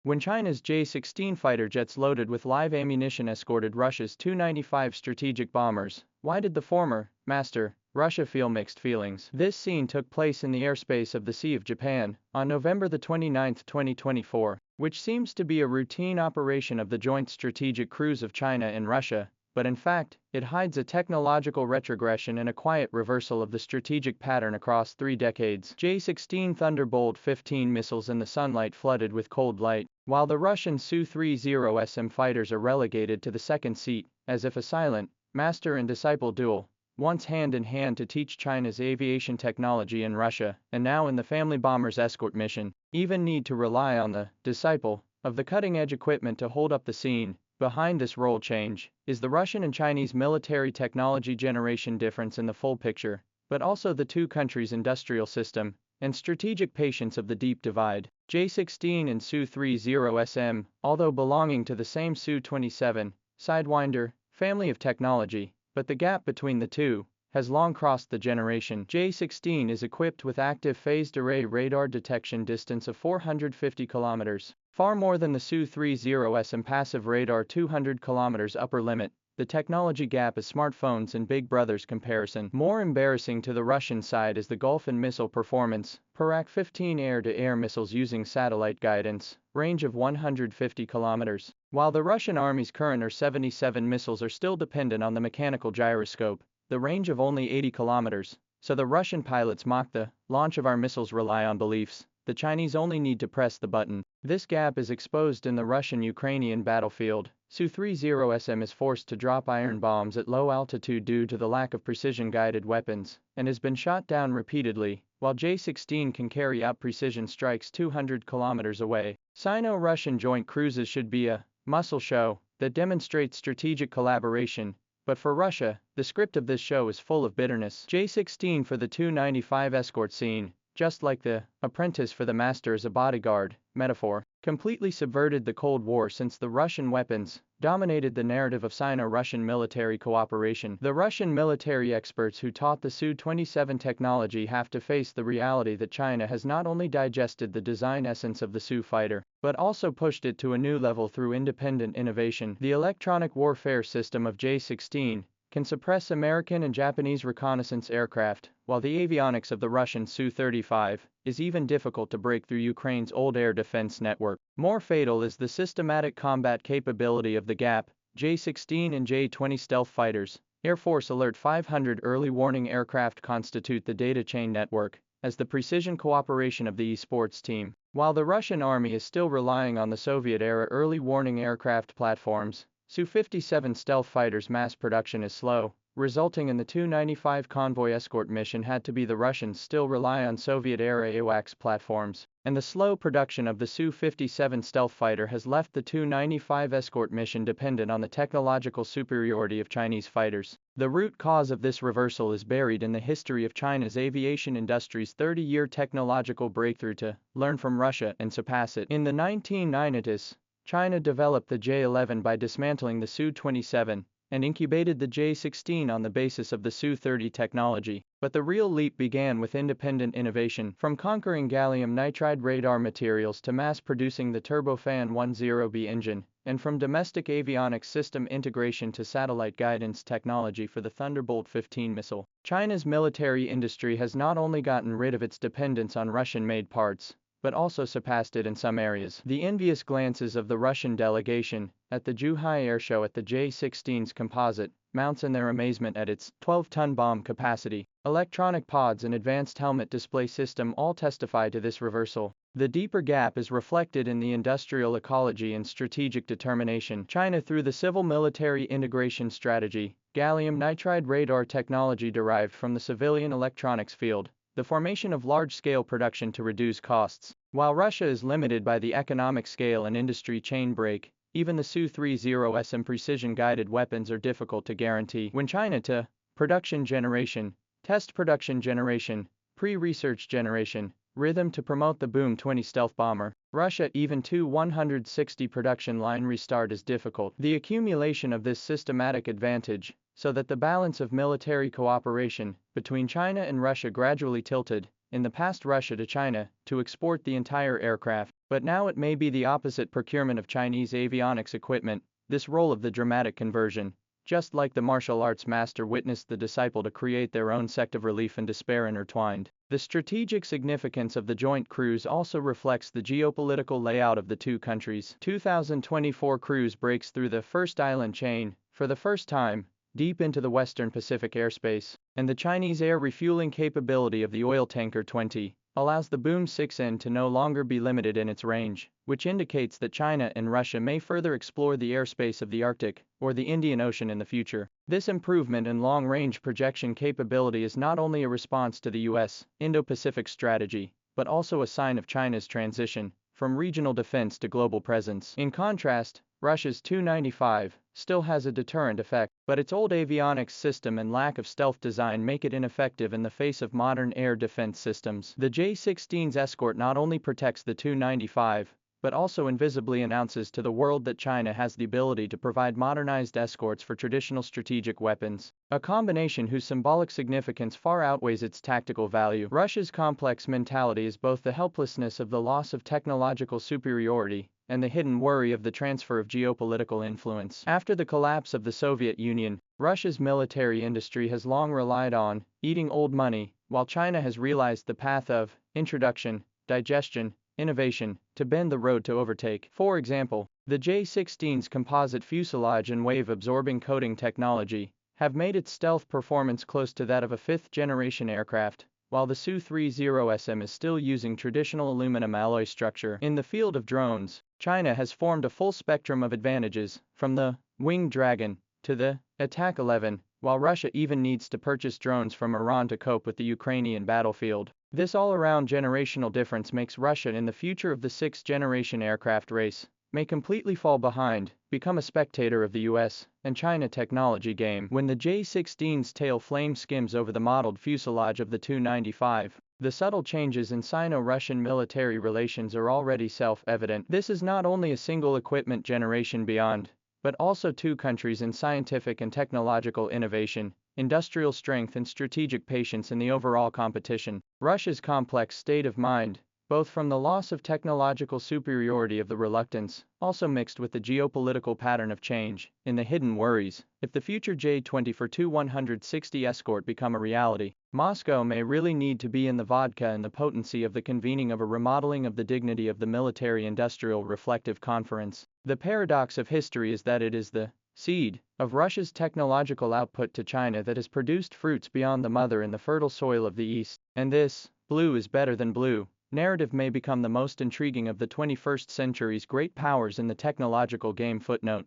When China's J-16 fighter jets loaded with live ammunition escorted Russia's Tu-95 strategic bombers, why did the former master Russia feel mixed feelings? This scene took place in the airspace of the Sea of Japan on November 29, 2024, which seems to be a routine operation of the Joint Strategic Cruise of China and Russia, but in fact, it hides a technological retrogression and a quiet reversal of the strategic pattern across 3 decades. J-16 Thunderbolt 15 missiles in the sunlight flooded with cold light, while the Russian Su-30SM fighters are relegated to the second seat, as if a silent, master and disciple duel, once hand in hand to teach China's aviation technology in Russia, and now in the family bomber's escort mission, even need to rely on the disciple of the cutting-edge equipment to hold up the scene. Behind this role change is the Russian and Chinese military technology generation difference in the full picture, but also the two countries' industrial system and strategic patience of the deep divide. J-16 and Su-30SM, although belonging to the same Su-27 Sidewinder family of technology, but the gap between the two has long crossed the generation. J-16 is equipped with active phased array radar detection distance of 450 kilometers, far more than the Su-30SM passive radar 200 kilometers upper limit. The technology gap is smartphones and Big Brother's comparison. More embarrassing to the Russian side is the Gulf and missile performance. Parak-15 air-to-air missiles using satellite guidance, range of 150 kilometers. While the Russian Army's current Ir-77 missiles are still dependent on the mechanical gyroscope, the range of only 80 kilometers, so the Russian pilots mock the launch of our missiles rely on beliefs. The Chinese only need to press the button. This gap is exposed in the Russian-Ukrainian battlefield. Su-30SM is forced to drop iron bombs at low altitude due to the lack of precision-guided weapons, and has been shot down repeatedly, while J-16 can carry out precision strikes 200 kilometers away. Sino-Russian joint cruises should be a muscle show that demonstrates strategic collaboration, but for Russia, the script of this show is full of bitterness. J-16 for the Tu-95 escort scene, just like the apprentice for the master as a bodyguard metaphor, completely subverted the Cold War since the Russian weapons dominated the narrative of Sino-Russian military cooperation. The Russian military experts who taught the Su-27 technology have to face the reality that China has not only digested the design essence of the Su fighter, but also pushed it to a new level through independent innovation. The electronic warfare system of J-16 can suppress American and Japanese reconnaissance aircraft, while the avionics of the Russian Su-35 is even difficult to break through Ukraine's old air defense network. More fatal is the systematic combat capability of the gap. J-16 and J-20 stealth fighters, Air Force Alert 500 early warning aircraft constitute the data chain network, as the precision cooperation of the esports team. While the Russian army is still relying on the Soviet-era early warning aircraft platforms, Su-57 stealth fighters' mass production is slow, resulting in the Tu-95 convoy escort mission had to be the Russians still rely on Soviet-era AWACS platforms, and the slow production of the Su-57 stealth fighter has left the Tu-95 escort mission dependent on the technological superiority of Chinese fighters. The root cause of this reversal is buried in the history of China's aviation industry's 30-year technological breakthrough to learn from Russia and surpass it. In the 1990s, China developed the J-11 by dismantling the Su-27 and incubated the J-16 on the basis of the Su-30 technology. But the real leap began with independent innovation, from conquering gallium nitride radar materials to mass-producing the turbofan 10B engine, and from domestic avionics system integration to satellite guidance technology for the Thunderbolt 15 missile. China's military industry has not only gotten rid of its dependence on Russian-made parts, but also surpassed it in some areas. The envious glances of the Russian delegation at the Zhuhai Airshow at the J-16's composite mounts in their amazement at its 12-ton bomb capacity. Electronic pods and advanced helmet display system all testify to this reversal. The deeper gap is reflected in the industrial ecology and strategic determination. China, through the civil-military integration strategy, gallium nitride radar technology derived from the civilian electronics field, the formation of large-scale production to reduce costs. While Russia is limited by the economic scale and industry chain break, even the Su-30SM precision-guided weapons are difficult to guarantee. When China to production generation, test production generation, pre-research generation, rhythm to promote the Boom 20 stealth bomber, Russia even Tu-160 production line restart is difficult. The accumulation of this systematic advantage, so that the balance of military cooperation between China and Russia gradually tilted, in the past Russia to China, to export the entire aircraft But now it may be the opposite: procurement of Chinese avionics equipment, this role of the dramatic conversion. Just like the martial arts master witnessed the disciple to create their own sect of relief and despair intertwined. The strategic significance of the joint cruise also reflects the geopolitical layout of the two countries. 2024 cruise breaks through the first island chain, for the first time, deep into the Western Pacific airspace, and the Chinese air refueling capability of the oil tanker 20 allows the Boom 6N to no longer be limited in its range, which indicates that China and Russia may further explore the airspace of the Arctic or the Indian Ocean in the future. This improvement in long-range projection capability is not only a response to the US Indo-Pacific strategy, but also a sign of China's transition from regional defense to global presence. In contrast, Russia's Tu-95 still has a deterrent effect, but its old avionics system and lack of stealth design make it ineffective in the face of modern air defense systems. The J-16's escort not only protects the Tu-95, but also invisibly announces to the world that China has the ability to provide modernized escorts for traditional strategic weapons, a combination whose symbolic significance far outweighs its tactical value. Russia's complex mentality is both the helplessness of the loss of technological superiority and the hidden worry of the transfer of geopolitical influence. After the collapse of the Soviet Union, Russia's military industry has long relied on eating old money, while China has realized the path of introduction, digestion, innovation to bend the road to overtake. For example, the J-16's composite fuselage and wave-absorbing coating technology have made its stealth performance close to that of a fifth-generation aircraft, while the Su-30SM is still using traditional aluminum alloy structure. In the field of drones, China has formed a full spectrum of advantages, from the Winged Dragon to the Attack 11, while Russia even needs to purchase drones from Iran to cope with the Ukrainian battlefield. This all-around generational difference makes Russia in the future of the sixth-generation aircraft race may completely fall behind, become a spectator of the US and China technology game. When the J-16's tail flame skims over the modeled fuselage of the Tu-95, the subtle changes in Sino-Russian military relations are already self-evident. This is not only a single equipment generation beyond, but also two countries in scientific and technological innovation, industrial strength and strategic patience in the overall competition. Russia's complex state of mind, both from the loss of technological superiority of the reluctance, also mixed with the geopolitical pattern of change, in the hidden worries. If the future J-20 for Tu-160 escort become a reality, Moscow may really need to be in the vodka and the potency of the convening of a remodeling of the dignity of the military-industrial reflective conference. The paradox of history is that it is the seed of Russia's technological output to China that has produced fruits beyond the mother in the fertile soil of the East, and this, blue is better than blue, narrative may become the most intriguing of the 21st century's great powers in the technological game. Footnote.